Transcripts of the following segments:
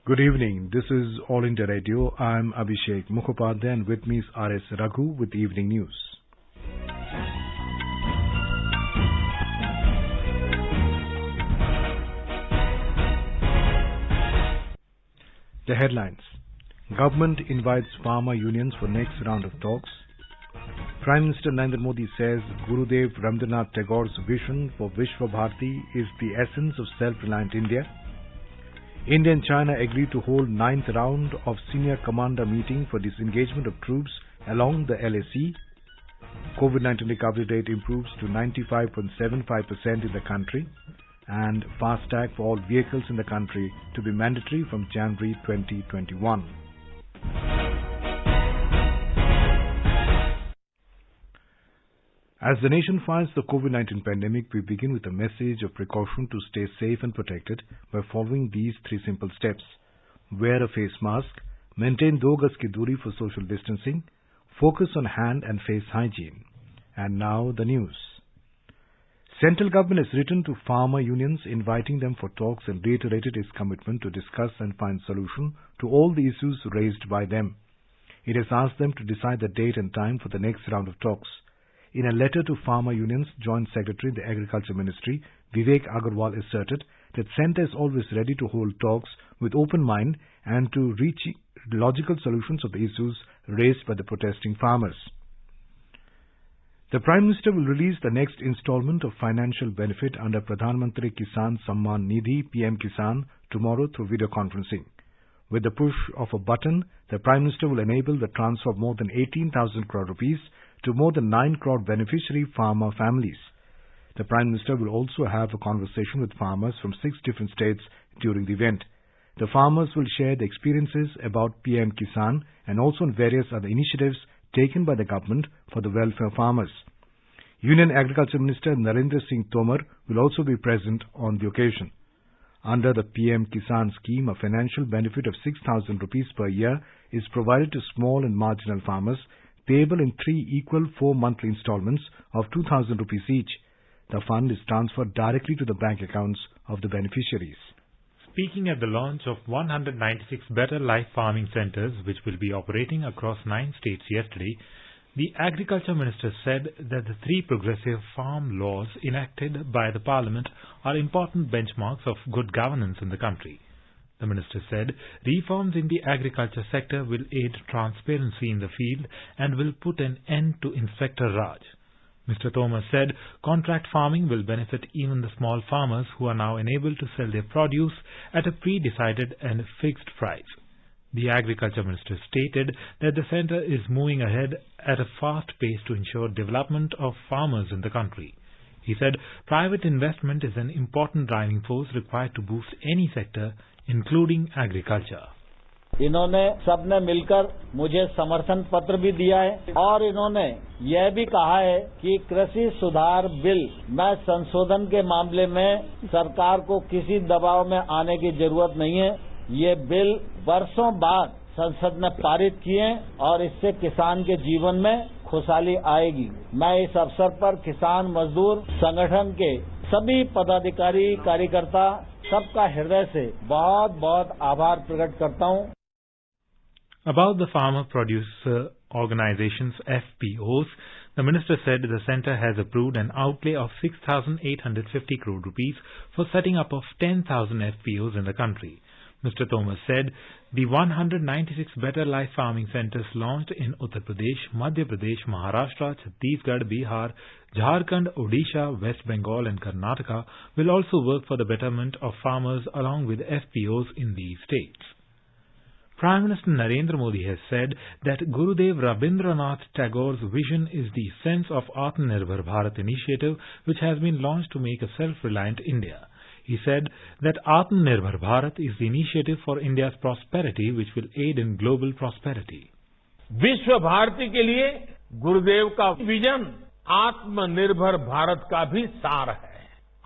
Good evening. This is All India Radio. I'm Abhishek Mukhopadhyay and with me is R.S. Raghu with the evening news. The headlines. Government invites farmer unions for next round of talks. Prime Minister Narendra Modi says Gurudev Rabindranath Tagore's vision for Vishwa Bharati is the essence of self-reliant India. India and China agreed to hold 9th round of senior commander meeting for disengagement of troops along the LAC. COVID-19 recovery rate improves to 95.75% in the country, and FASTag for all vehicles in the country to be mandatory from January 2021. As the nation fights the COVID-19 pandemic, we begin with a message of precaution to stay safe and protected by following these 3 simple steps. Wear a face mask, maintain 2 gaz ki duri for social distancing, focus on hand and face hygiene. And now the news. Central government has written to farmer unions inviting them for talks and reiterated its commitment to discuss and find solution to all the issues raised by them. It has asked them to decide the date and time for the next round of talks. In a letter to farmer unions, Joint Secretary, the Agriculture Ministry, Vivek Agarwal asserted that Centre is always ready to hold talks with open mind and to reach logical solutions of the issues raised by the protesting farmers. The Prime Minister will release the next installment of financial benefit under Pradhan Mantri Kisan Samman Nidhi PM Kisan tomorrow through video conferencing. With the push of a button, the Prime Minister will enable the transfer of more than 18,000 crore rupees to more than 9 crore beneficiary farmer families. The Prime Minister will also have a conversation with farmers from 6 different states during the event. The farmers will share the experiences about PM Kisan and also on various other initiatives taken by the government for the welfare of farmers. Union Agriculture Minister Narendra Singh Tomar will also be present on the occasion. Under the PM Kisan scheme, a financial benefit of 6,000 rupees per year is provided to small and marginal farmers, payable in 3 equal 4 monthly installments of 2,000 rupees each. The fund is transferred directly to the bank accounts of the beneficiaries. Speaking at the launch of 196 Better Life Farming Centres, which will be operating across 9 states yesterday, the Agriculture Minister said that the 3 progressive farm laws enacted by the Parliament are important benchmarks of good governance in the country. The Minister said reforms in the agriculture sector will aid transparency in the field and will put an end to Inspector Raj. Mr. Tomar said contract farming will benefit even the small farmers who are now enabled to sell their produce at a pre-decided and fixed price. The Agriculture Minister stated that the centre is moving ahead at a fast pace to ensure development of farmers in the country. He said private investment is an important driving force required to boost any sector, including agriculture. इन्होंने सबने मिलकर मुझे समर्थन पत्र भी दिया है और इन्होंने यह भी कहा है कि कृषि सुधार बिल में संशोधन के मामले में सरकार को किसी दबाव में आने की जरूरत नहीं है। ये बिल वर्षों बाद संसद ने पारित किए और इससे किसान के जीवन में खुशहाली आएगी। मैं इस अवसर पर किसान मजदूर संगठन के सभी पदाधिकारी कार्यकर्ता सबका हृदय से बहुत बहुत आभार प्रकट करता हूं। About the farmer produce organizations FPOs, the minister said the centre has approved an outlay of 6,850 crore rupees for setting up of 10,000 FPOs in the country. Mr. Tomar said the 196 Better Life Farming Centres launched in Uttar Pradesh, Madhya Pradesh, Maharashtra, Chhattisgarh, Bihar, Jharkhand, Odisha, West Bengal and Karnataka will also work for the betterment of farmers along with FPOs in these states. Prime Minister Narendra Modi has said that Gurudev Rabindranath Tagore's vision is the sense of Atmanirbhar Bharat initiative which has been launched to make a self-reliant India. He said that Atmanirbhar Bharat is the initiative for India's prosperity which will aid in global prosperity. विश्व भारती के लिए गुरुदेव का vision आत्मनिर्भर भारत का भी सार है।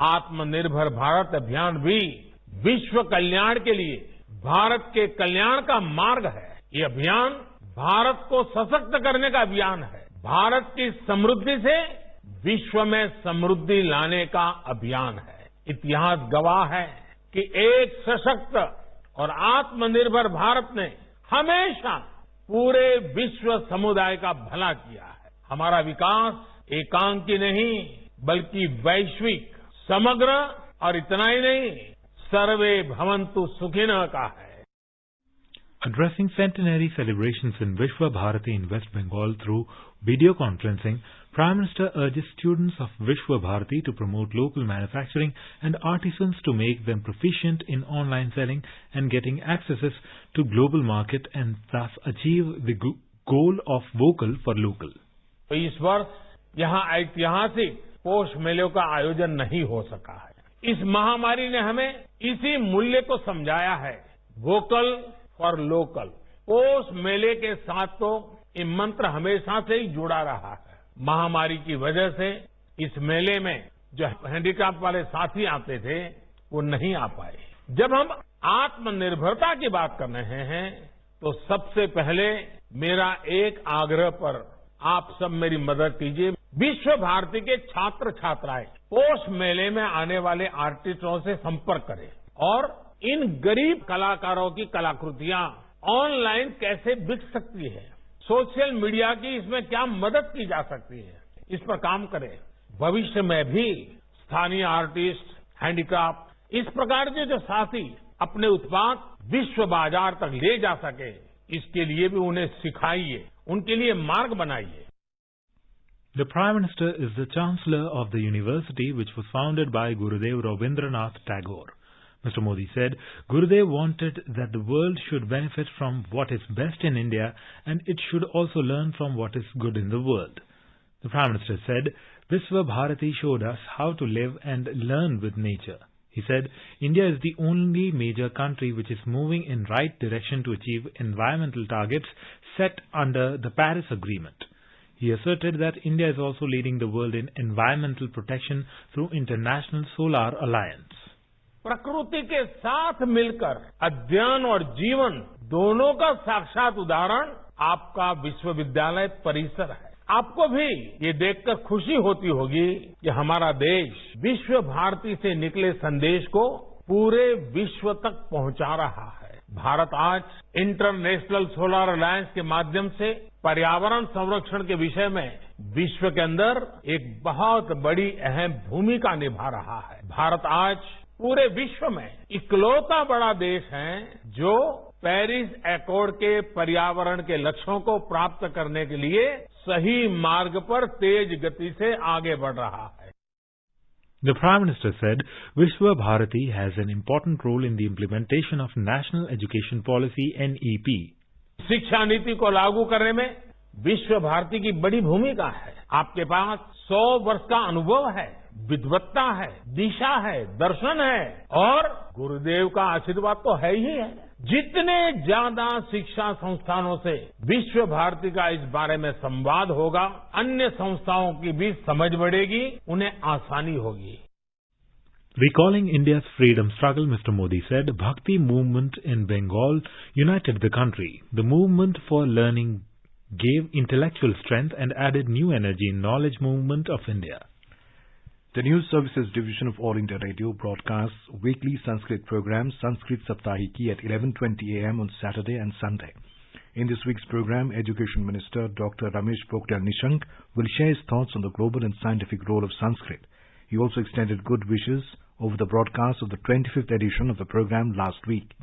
आत्मनिर्भर भारत अभियान भी विश्व कल्याण के लिए भारत के कल्याण का मार्ग है। ये अभियान भारत को सशक्त करने का अभियान है। भारत की समृद्धि से विश्व में समृद्धि लाने का अभियान है। इतिहास गवाह है कि एक सशक्त और आत्मनिर्भर भारत ने हमेशा पूरे विश्व समुदाय का भला किया है। हमारा विकास एकांकी नहीं बल्कि वैश्विक, समग्र और इतना ही नहीं, सर्वे भवन्तु सुखिनः का है। Addressing centenary celebrations in Vishwa Bharati in West Bengal through video conferencing, Prime Minister urges students of Vishwa Bharati to promote local manufacturing and artisans to make them proficient in online selling and getting accesses to global market and thus achieve the goal of vocal for local. तो इस वर्ष यहाँ ऐतिहासिक पोष मेलों का आयोजन नहीं हो सका है। इस महामारी ने हमें इसी मूल्य को समझाया है, वोकल फॉर लोकल। पोष मेले के साथ तो ये मंत्र हमेशा से ही जुड़ा रहा है। महामारी की वजह से इस मेले में जो हैंडीक्राफ्ट वाले साथी आते थे वो नहीं आ पाए। जब हम आत्मनिर्भरता की बात कर रहे हैं तो सबसे पहले मेरा एक आग्रह पर आप सब मेरी मदद कीजिए। विश्व भारती के छात्र छात्राएं पोष मेले में आने वाले आर्टिस्टों से संपर्क करें और इन गरीब कलाकारों की कलाकृतियां ऑनलाइन कैसे बिक सकती है, सोशल मीडिया की इसमें क्या मदद की जा सकती है, इस पर काम करें। भविष्य में भी स्थानीय आर्टिस्ट, हैंडीक्राफ्ट, इस प्रकार के जो साथी अपने उत्पाद विश्व बाजार तक ले जा सके, इसके लिए भी उन्हें सिखाइए, उनके लिए मार्ग बनाइए। The Prime Minister is the Chancellor of the university which was founded by Gurudev Rabindranath Tagore. Mr. Modi said, Gurudev wanted that the world should benefit from what is best in India and it should also learn from what is good in the world. The Prime Minister said, Vishwa Bharati showed us how to live and learn with nature. He said, India is the only major country which is moving in right direction to achieve environmental targets set under the Paris Agreement. He asserted that India is also leading the world in environmental protection through International Solar Alliance. प्रकृति के साथ मिलकर अध्ययन और जीवन दोनों का साक्षात उदाहरण आपका विश्वविद्यालय परिसर है। आपको भी ये देखकर खुशी होती होगी कि हमारा देश विश्व भारती से निकले संदेश को पूरे विश्व तक पहुंचा रहा है। भारत आज इंटरनेशनल सोलर अलायंस के माध्यम से पर्यावरण संरक्षण के विषय में विश्व के अंदर एक बहुत बड़ी अहम भूमिका निभा रहा है। भारत आज पूरे विश्व में इकलौता बड़ा देश है जो पेरिस एकॉर्ड के पर्यावरण के लक्ष्यों को प्राप्त करने के लिए सही मार्ग पर तेज गति से आगे बढ़ रहा है। The Prime Minister said, Vishwa Bharati has an important role in the implementation of National Education Policy NEP. शिक्षा नीति को लागू करने में विश्व भारती की बड़ी भूमिका है। आपके पास 100 वर्ष का अनुभव है, विद्वत्ता है, दिशा है, दर्शन है और गुरुदेव का आशीर्वाद तो है ही है। जितने ज्यादा शिक्षा संस्थानों से विश्व भारती का इस बारे में संवाद होगा, अन्य संस्थाओं की भी समझ बढ़ेगी, उन्हें आसानी होगी। Recalling India's freedom struggle, Mr. Modi said, Bhakti movement in Bengal united the country. The movement for learning gave intellectual strength and added new energy in knowledge movement of India. The News Services Division of All India Radio broadcasts weekly Sanskrit program Sanskrit Saptahiki at 11:20 a.m. on Saturday and Sunday. In this week's program, Education Minister Dr. Ramesh Pokhriyal Nishank will share his thoughts on the global and scientific role of Sanskrit. He also extended good wishes over the broadcast of the 25th edition of the program last week.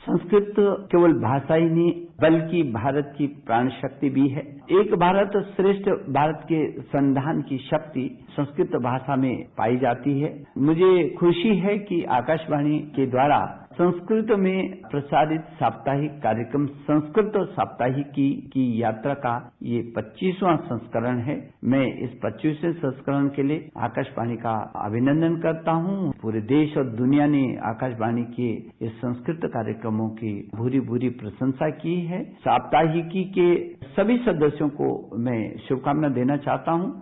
Sanskrit केवल भाषा ही नहीं बल्कि भारत की प्राण शक्ति भी है। एक भारत श्रेष्ठ भारत के संधान की शक्ति संस्कृत भाषा में पाई जाती है। मुझे खुशी है कि आकाशवाणी के द्वारा संस्कृत में प्रसारित साप्ताहिक कार्यक्रम संस्कृत साप्ताहिकी की यात्रा का ये 25वां संस्करण है। मैं इस 25वें संस्करण के लिए आकाशवाणी का अभिनंदन करता हूँ। पूरे देश और दुनिया ने आकाशवाणी के इस संस्कृत कार्यक्रमों की भूरी भूरी प्रशंसा की है। साप्ताहिकी के सभी सदस्यों को मैं शुभकामना देना चाहता हूँ।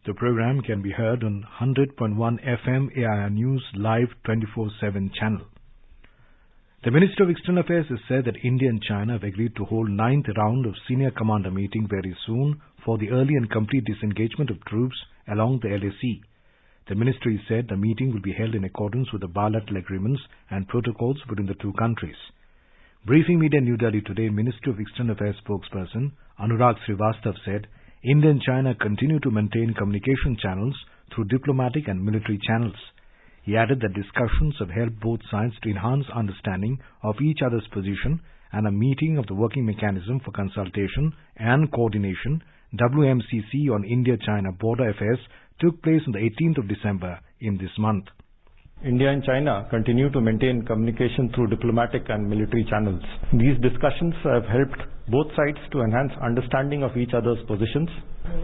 The program can be heard on 100.1 FM AIR News Live 24/7 channel. The Minister of External Affairs has said that India and China have agreed to hold 9th round of senior commander meeting very soon for the early and complete disengagement of troops along the LAC. The ministry said the meeting will be held in accordance with the bilateral agreements and protocols between the two countries. Briefing media in New Delhi today, Ministry of External Affairs spokesperson Anurag Srivastav said India and China continue to maintain communication channels through diplomatic and military channels. He added that discussions have helped both sides to enhance understanding of each other's position, and a meeting of the Working Mechanism for Consultation and Coordination WMCC on India-China border affairs took place on the 18th of December in this month. India and China continue to maintain communication through diplomatic and military channels. These discussions have helped both sides to enhance understanding of each other's positions.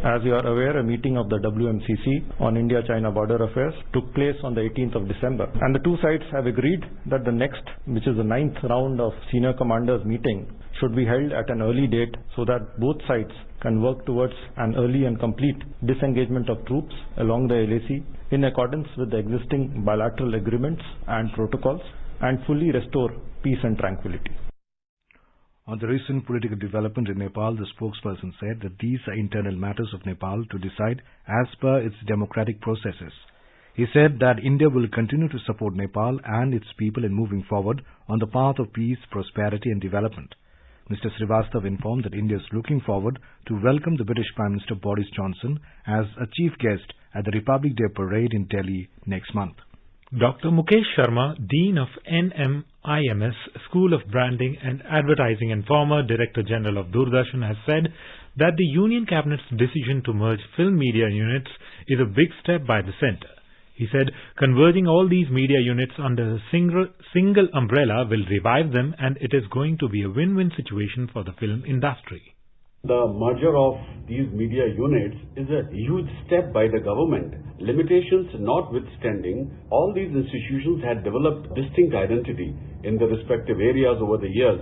As you are aware, a meeting of the WMCC on India-China border affairs took place on the 18th of December. And the two sides have agreed that the next, which is the 9th round of senior commanders meeting, should be held at an early date so that both sides can work towards an early and complete disengagement of troops along the LAC in accordance with the existing bilateral agreements and protocols and fully restore peace and tranquility. On the recent political development in Nepal, the spokesperson said that these are internal matters of Nepal to decide as per its democratic processes. He said that India will continue to support Nepal and its people in moving forward on the path of peace, prosperity and development. Mr. Srivastav informed that India is looking forward to welcome the British Prime Minister Boris Johnson as a chief guest at the Republic Day Parade in Delhi next month. Dr. Mukesh Sharma, Dean of NMIMS School of Branding and Advertising and former Director General of Doordarshan, has said that the Union Cabinet's decision to merge film media units is a big step by the centre. He said converging all these media units under a single umbrella will revive them, and it is going to be a win-win situation for the film industry. The merger of these media units is a huge step by the government. Limitations notwithstanding, all these institutions had developed distinct identity in their respective areas over the years,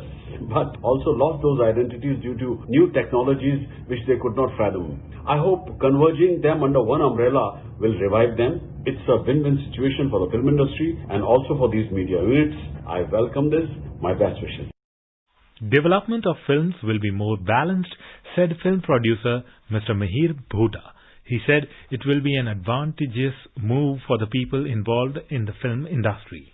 but also lost those identities due to new technologies which they could not fathom. I hope converging them under one umbrella will revive them. It's a win-win situation for the film industry and also for these media units. I welcome this. My best wishes. Development of films will be more balanced, said film producer Mr. Mihir Bhuta. He said it will be an advantageous move for the people involved in the film industry.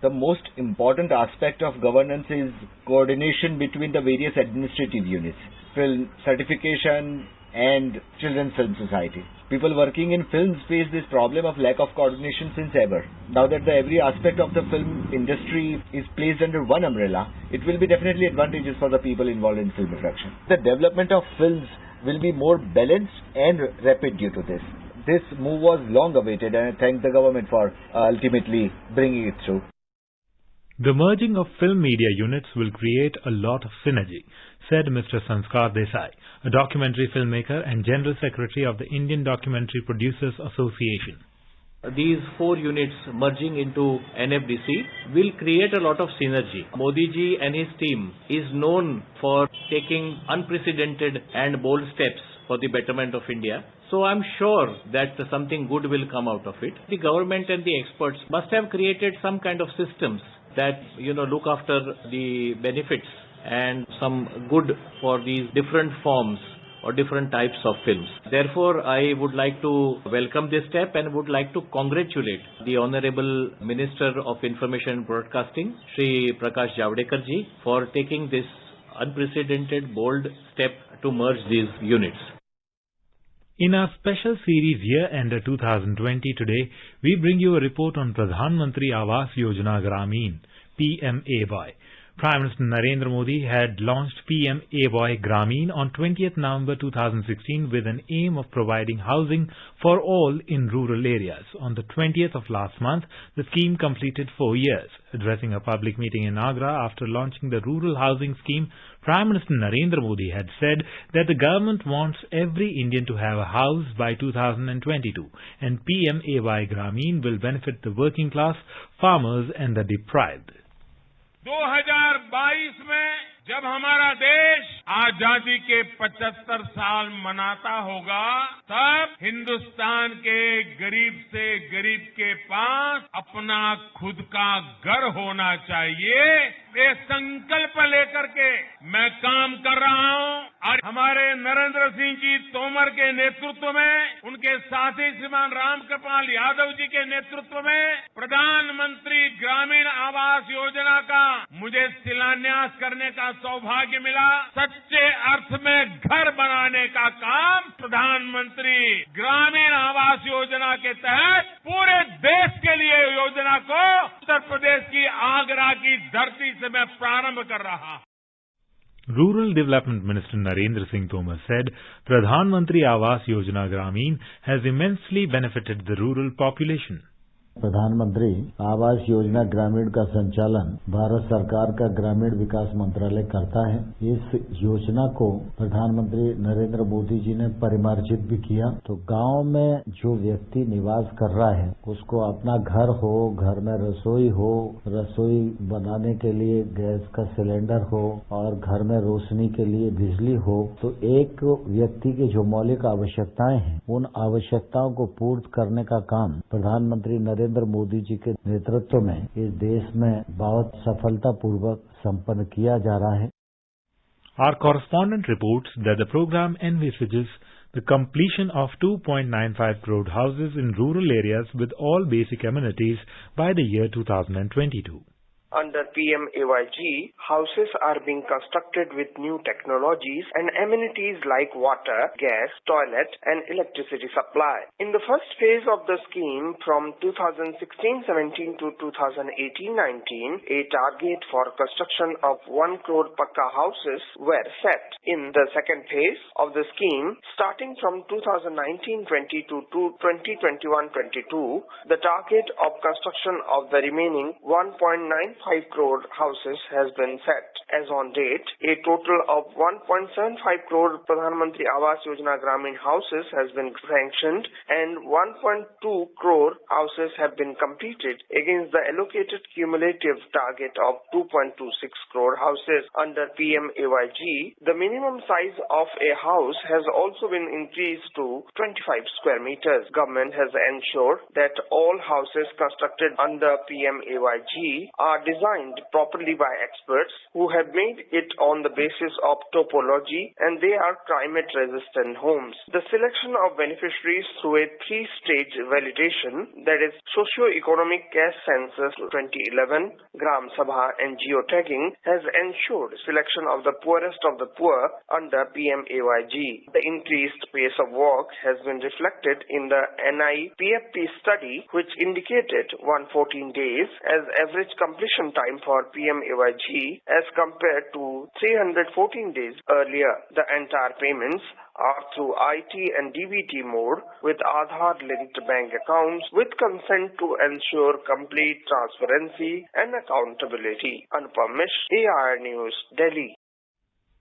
The most important aspect of governance is coordination between the various administrative units, film certification and Children's Film Society. People working in films face this problem of lack of coordination since ever. Now that every aspect of the film industry is placed under one umbrella, it will be definitely advantageous for the people involved in film production. The development of films will be more balanced and rapid due to this. This move was long awaited, and I thank the government for ultimately bringing it through. The merging of film media units will create a lot of synergy, said Mr. Sanskar Desai, a documentary filmmaker and General Secretary of the Indian Documentary Producers Association. These four units merging into NFDC will create a lot of synergy. Modi ji and his team is known for taking unprecedented and bold steps for the betterment of India. So I'm sure that something good will come out of it. The government and the experts must have created some kind of systems that, look after the benefits and some good for these different forms or different types of films. Therefore, I would like to welcome this step and would like to congratulate the Honorable Minister of Information and Broadcasting, Shri Prakash Javadekar ji, for taking this unprecedented, bold step to merge these units. In our special series Year-Ender 2020 today, we bring you a report on Pradhan Mantri Awas Yojana Gramin, PMAY. Prime Minister Narendra Modi had launched PMAY Gramin on 20th November 2016 with an aim of providing housing for all in rural areas. On the 20th of last month, the scheme completed 4 years. Addressing a public meeting in Agra after launching the rural housing scheme, Prime Minister Narendra Modi had said that the government wants every Indian to have a house by 2022, and PMAY Gramin will benefit the working class, farmers and the deprived. 2022 में जब हमारा देश आजादी के 75 साल मनाता होगा, तब हिंदुस्तान के गरीब से गरीब के पास अपना खुद का घर होना चाहिए। ये संकल्प लेकर के मैं काम कर रहा हूं। आज हमारे नरेंद्र सिंह जी तोमर के नेतृत्व में, उनके साथी श्रीमान रामकृपाल यादव जी के नेतृत्व में प्रधानमंत्री ग्रामीण आवास योजना का मुझे शिलान्यास करने का सौभाग्य मिला। सच्चे अर्थ में घर बनाने का काम प्रधानमंत्री ग्रामीण आवास योजना के तहत पूरे देश के लिए योजना को उत्तर प्रदेश की आगरा की धरती से मैं प्रारंभ कर रहा हूं। Rural Development Minister Narendra Singh Tomar said Pradhan Mantri Awas Yojana Grameen has immensely benefited the rural population. प्रधानमंत्री आवास योजना ग्रामीण का संचालन भारत सरकार का ग्रामीण विकास मंत्रालय करता है। इस योजना को प्रधानमंत्री नरेंद्र मोदी जी ने परिमार्जित भी किया। तो गांव में जो व्यक्ति निवास कर रहा है उसको अपना घर हो, घर में रसोई हो, रसोई बनाने के लिए गैस का सिलेंडर हो और घर में रोशनी के लिए बिजली हो, तो एक व्यक्ति की जो मौलिक आवश्यकताएं हैं उन आवश्यकताओं को पूर्ण करने का काम प्रधानमंत्री नरेंद्र मोदी जी के नेतृत्व में इस देश में बहुत सफलतापूर्वक संपन्न किया जा रहा है। Our correspondent reports that the program envisages the completion of 2.95 crore houses in rural areas with all basic amenities by the year 2022. Under PMAYG, houses are being constructed with new technologies and amenities like water, gas, toilet and electricity supply. In the first phase of the scheme from 2016-17 to 2018-19, a target for construction of 1 crore Pakka houses were set. In the second phase of the scheme, starting from 2019-20 to 2021-22, the target of construction of the remaining 1.95 crore houses has been set. As on date, a total of 1.75 crore Pradhan Mantri Awas Yojana Grameen houses has been sanctioned and 1.2 crore houses have been completed against the allocated cumulative target of 2.26 crore houses. Under PMAYG, the minimum size of a house has also been increased to 25 square meters. Government has ensured that all houses constructed under PMAYG are designed properly by experts who have made it on the basis of topology and they are climate resistant homes. The selection of beneficiaries through a 3-stage validation, that is socio-economic caste census 2011, Gram Sabha and geotagging, has ensured selection of the poorest of the poor under PMAYG. The increased pace of work has been reflected in the NI PFP study, which indicated 114 days as average completion time for PMAYG as compared to 314 days earlier. The entire payments are through IT and DBT mode with Aadhaar-linked bank accounts with consent to ensure complete transparency and accountability. Anupam Mishra, AIR News, Delhi.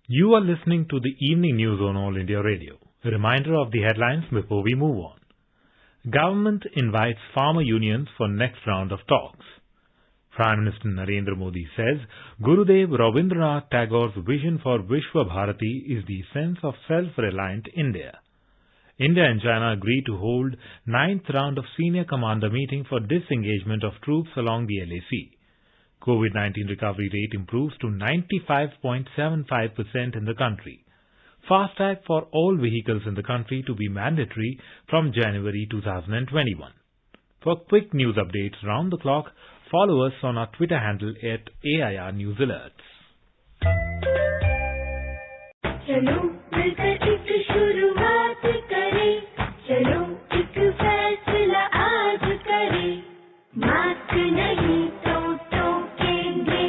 You are listening to the evening news on All India Radio. A reminder of the headlines before we move on. Government invites farmer unions for next round of talks. Prime Minister Narendra Modi says Gurudev Rabindranath Tagore's vision for Vishwa Bharati is the sense of self-reliant India. India and China agreed to hold 9th round of senior commander meeting for disengagement of troops along the LAC. COVID-19 recovery rate improves to 95.75% in the country. FASTag for all vehicles in the country to be mandatory from January 2021. For quick news updates round the clock, follow us on our Twitter handle at AIR News Alerts. चलो मिलकर एक शुरुआत करें, चलो एक फैसला आज करें, मास्क नहीं तो टोकेंगे,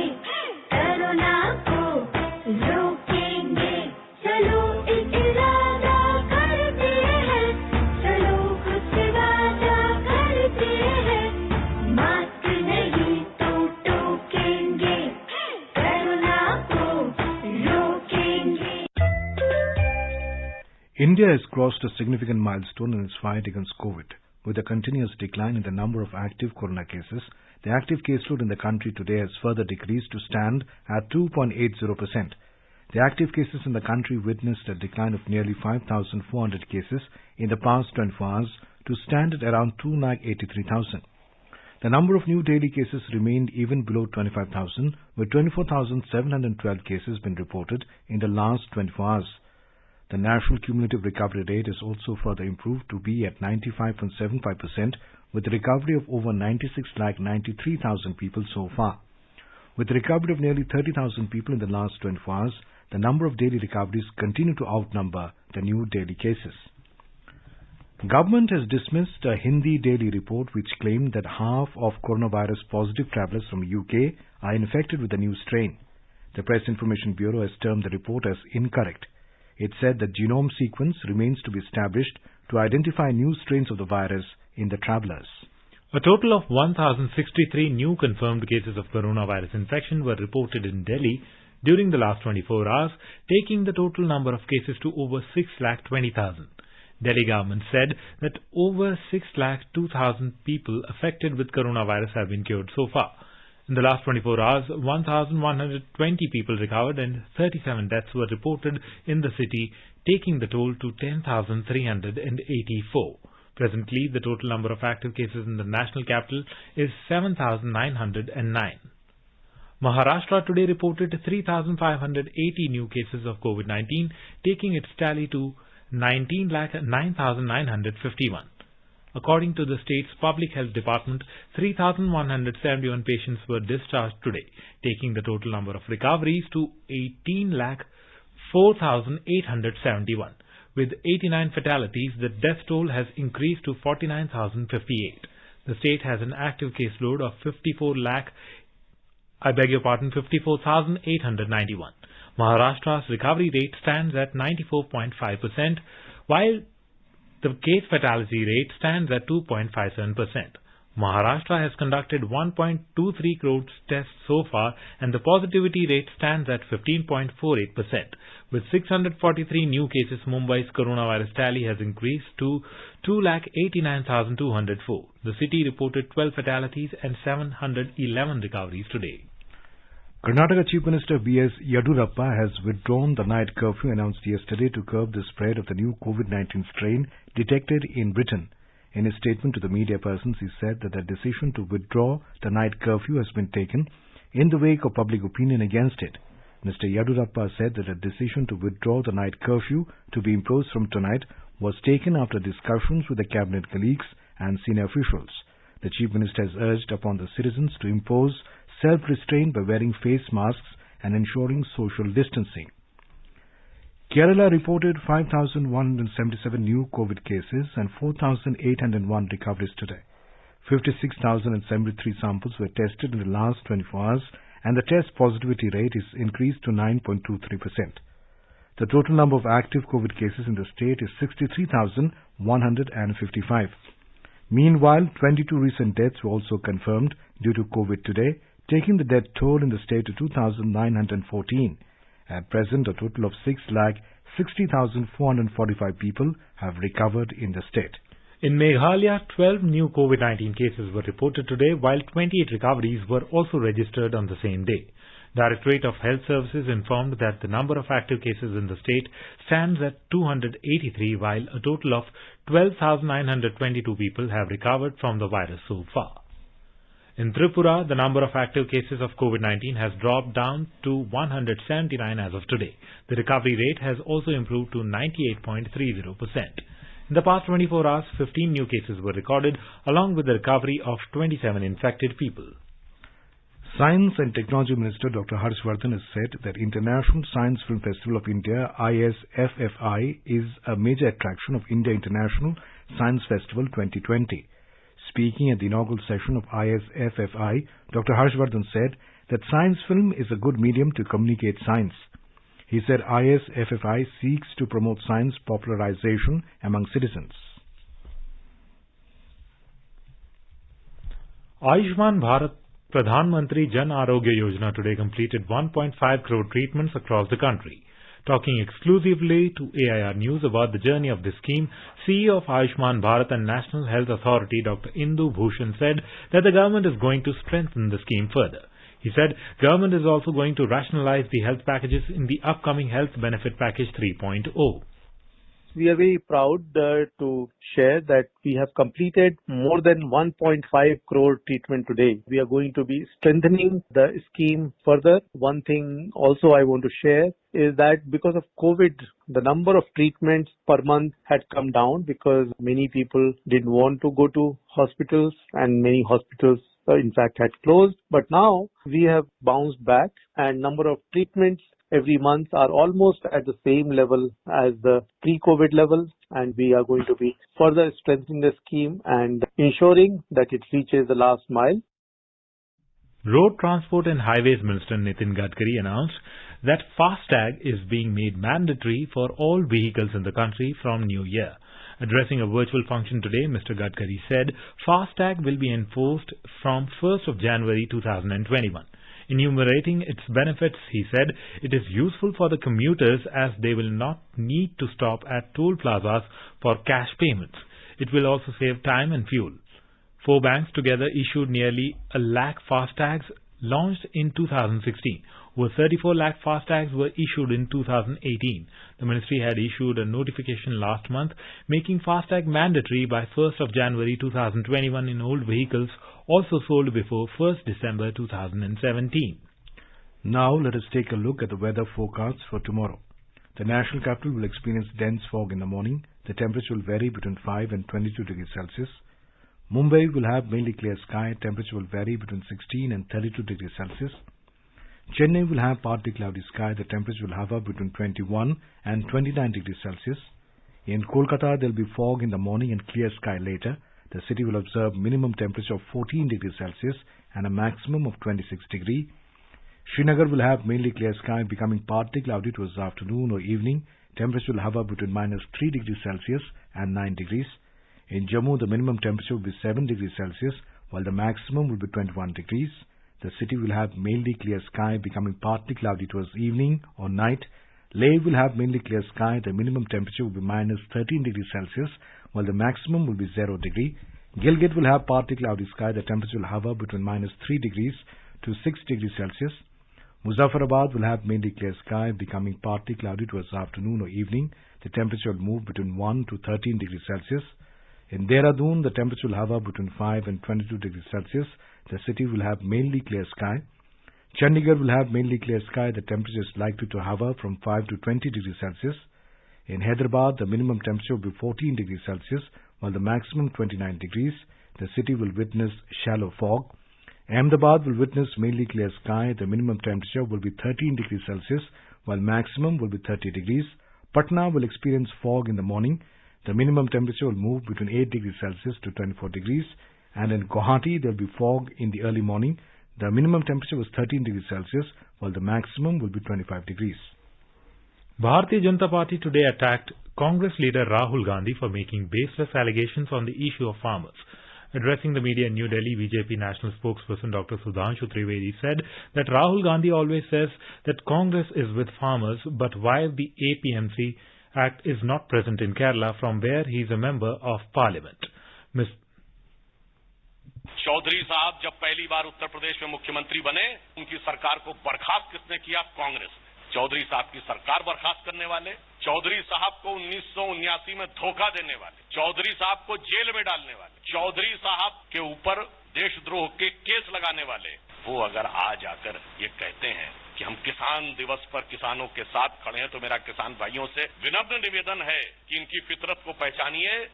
कोरोना को रोकेंगे, चलो एक इरादा करते हैं, चलो खुद से वादा करते हैं, मास्क नहीं तो टोकेंगे, कोरोना को रोकेंगे। India has crossed a significant milestone in its fight against COVID. With a continuous decline in the number of active corona cases, the active caseload in the country today has further decreased to stand at 2.80%. The active cases in the country witnessed a decline of nearly 5,400 cases in the past 24 hours to stand at around 2,83,000. The number of new daily cases remained even below 25,000, with 24,712 cases been reported in the last 24 hours. The national cumulative recovery rate is also further improved to be at 95.75%, with a recovery of over 96,93,000 people so far. With a recovery of nearly 30,000 people in the last 24 hours, the number of daily recoveries continue to outnumber the new daily cases. Government has dismissed a Hindi daily report which claimed that half of coronavirus positive travellers from UK are infected with the new strain. The Press Information Bureau has termed the report as incorrect. It said that genome sequence remains to be established to identify new strains of the virus in the travellers. A total of 1,063 new confirmed cases of coronavirus infection were reported in Delhi during the last 24 hours, taking the total number of cases to over 6,20,000. Delhi government said that over 6,02,000 people affected with coronavirus have been cured so far. In the last 24 hours, 1,120 people recovered and 37 deaths were reported in the city, taking the toll to 10,384. Presently, the total number of active cases in the national capital is 7,909. Maharashtra today reported 3,580 new cases of COVID-19, taking its tally to 19,09,951. According to the state's Public Health Department, 3,171 patients were discharged today, taking the total number of recoveries to 18,04,871. With 89 fatalities, the death toll has increased to 49,058. The state has an active caseload of 54,891. Maharashtra's recovery rate stands at 94.5%, while the case fatality rate stands at 2.57%. Maharashtra has conducted 1.23 crore tests so far, and the positivity rate stands at 15.48%. With 643 new cases, Mumbai's coronavirus tally has increased to 2,89,204. The city reported 12 fatalities and 711 recoveries today. Karnataka Chief Minister B.S. Yediyurappa has withdrawn the night curfew announced yesterday to curb the spread of the new COVID-19 strain detected in Britain. In a statement to the media persons, he said that the decision to withdraw the night curfew has been taken in the wake of public opinion against it. Mr. Yediyurappa said that a decision to withdraw the night curfew to be imposed from tonight was taken after discussions with the cabinet colleagues and senior officials. The Chief Minister has urged upon the citizens to impose self-restraint by wearing face masks and ensuring social distancing. Kerala reported 5,177 new COVID cases and 4,801 recoveries today. 56,073 samples were tested in the last 24 hours, and the test positivity rate is increased to 9.23%. The total number of active COVID cases in the state is 63,155. Meanwhile, 22 recent deaths were also confirmed due to COVID today, taking the death toll in the state to 2,914. At present, a total of 6,60,445 people have recovered in the state. In Meghalaya, 12 new COVID-19 cases were reported today, while 28 recoveries were also registered on the same day. Directorate of Health Services informed that the number of active cases in the state stands at 283, while a total of 12,922 people have recovered from the virus so far. In Tripura, the number of active cases of COVID-19 has dropped down to 179 as of today. The recovery rate has also improved to 98.30%. In the past 24 hours, 15 new cases were recorded, along with the recovery of 27 infected people. Science and Technology Minister Dr. Harshvardhan has said that International Science Film Festival of India ISFFI is a major attraction of India International Science Festival 2020. Speaking at the inaugural session of ISFFI, Dr. Harshvardhan said that science film is a good medium to communicate science. He said ISFFI seeks to promote science popularization among citizens. Ayushman Bharat Pradhan Mantri Jan Arogya Yojana today completed 1.5 crore treatments across the country. Talking exclusively to AIR News about the journey of this scheme, CEO of Ayushman Bharat and National Health Authority Dr. Indu Bhushan said that the government is going to strengthen the scheme further. He said government is also going to rationalize the health packages in the upcoming Health Benefit Package 3.0. we are very proud to share that we have completed more than 1.5 crore treatment today. We are going to be strengthening the scheme further. One thing also I want to share is that because of COVID, the number of treatments per month had come down because many people didn't want to go to hospitals and many hospitals in fact had closed. But now we have bounced back and number of treatments every month are almost at the same level as the pre-COVID level, and we are going to be further strengthening the scheme and ensuring that it reaches the last mile. Road Transport and Highways Minister Nitin Gadkari announced that FASTag is being made mandatory for all vehicles in the country from New Year. Addressing a virtual function today, Mr. Gadkari said FASTag will be enforced from 1st of January 2021. Enumerating its benefits, he said it is useful for the commuters as they will not need to stop at toll plazas for cash payments. It will also save time and fuel. 4 banks together issued nearly 1 lakh FASTags launched in 2016. Over 34 lakh FASTags were issued in 2018. The ministry had issued a notification last month making FASTag mandatory by 1st of January 2021 in old vehicles also sold before 1st December 2017. Now let us take a look at the weather forecast for tomorrow. The national capital will experience dense fog in the morning. The temperature will vary between 5 and 22 degrees Celsius. Mumbai will have mainly clear sky. Temperature will vary between 16 and 32 degrees Celsius. Chennai will have partly cloudy sky. The temperature will hover between 21 and 29 degrees Celsius. In Kolkata, there will be fog in the morning and clear sky later. The city will observe minimum temperature of 14 degrees Celsius and a maximum of 26 degrees. Srinagar will have mainly clear sky becoming partly cloudy towards afternoon or evening. Temperature will hover between -3 degrees Celsius and 9 degrees. In Jammu, the minimum temperature will be 7 degrees Celsius while the maximum will be 21 degrees. The city will have mainly clear sky becoming partly cloudy towards evening or night. Leh will have mainly clear sky. The minimum temperature will be -13 degrees Celsius while the maximum will be 0 degree. Gilgit will have partly cloudy sky. The temperature will hover between -3 degrees to 6 degrees Celsius. Muzaffarabad will have mainly clear sky becoming partly cloudy towards afternoon or evening. The temperature will move between 1 to 13 degrees Celsius. In Dehradun, the temperature will hover between 5 and 22 degrees Celsius. The city will have mainly clear sky. Chandigarh will have mainly clear sky. The temperature is likely to hover from 5 to 20 degrees Celsius. In Hyderabad, the minimum temperature will be 14 degrees Celsius while the maximum 29 degrees. The city will witness shallow fog. Ahmedabad will witness mainly clear sky. The minimum temperature will be 13 degrees Celsius while maximum will be 30 degrees. Patna will experience fog in the morning. The minimum temperature will move between 8 degrees Celsius to 24 degrees. And in Guwahati, there will be fog in the early morning. The minimum temperature was 13 degrees Celsius while the maximum will be 25 degrees. Bharatiya Janata Party today attacked Congress leader Rahul Gandhi for making baseless allegations on the issue of farmers. Addressing the media in New Delhi, BJP national spokesperson Dr. Sudhanshu Trivedi said that Rahul Gandhi always says that Congress is with farmers, but why the APMC Act is not present in Kerala, from where he is a member of Parliament. Chaudhary साहब जब पहली बार उत्तर प्रदेश में मुख्यमंत्री बने, उनकी सरकार को बर्खास्त किसने किया? कांग्रेस। चौधरी साहब की सरकार बर्खास्त करने वाले, चौधरी साहब को 1979 में धोखा देने वाले, चौधरी साहब को जेल में डालने वाले, चौधरी साहब के ऊपर देशद्रोह के केस लगाने वाले, वो अगर आज आकर ये कहते हैं कि हम किसान दिवस पर किसानों के साथ खड़े हैं, तो मेरा किसान भाइयों से विनम्र निवेदन है कि इनकी फितरत को पहचानिए।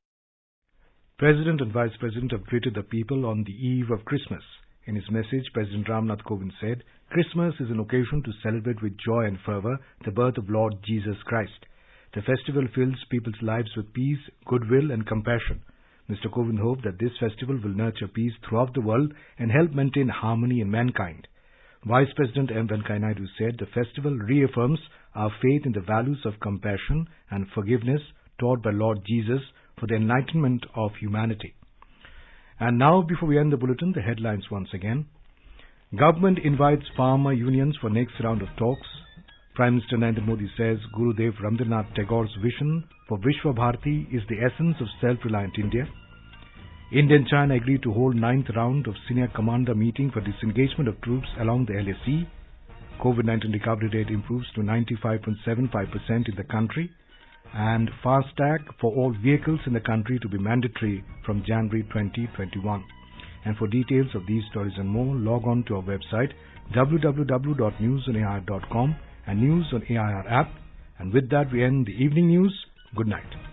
President and Vice President have greeted the people on the eve of Christmas. In his message, President Ramnath Kovind said, Christmas is an occasion to celebrate with joy and fervor the birth of Lord Jesus Christ. The festival fills people's lives with peace, goodwill and compassion. Mr. Kovind hoped that this festival will nurture peace throughout the world and help maintain harmony in mankind. Vice President M. Venkaiah Naidu said the festival reaffirms our faith in the values of compassion and forgiveness taught by Lord Jesus for the enlightenment of humanity. And now, before we end the bulletin, the headlines once again. Government invites farmer unions for next round of talks. Prime Minister Narendra Modi says Gurudev Rabindranath Tagore's vision for Vishwa Bharati is the essence of self-reliant India. India and China agreed to hold 9th round of senior commander meeting for disengagement of troops along the LAC. COVID-19 recovery rate improves to 95.75% in the country. and FASTag for all vehicles in the country to be mandatory from January 2021. And for details of these stories and more, log on to our website www.newsonair.com and News on AIR app. And with that, we end the evening news. Good night.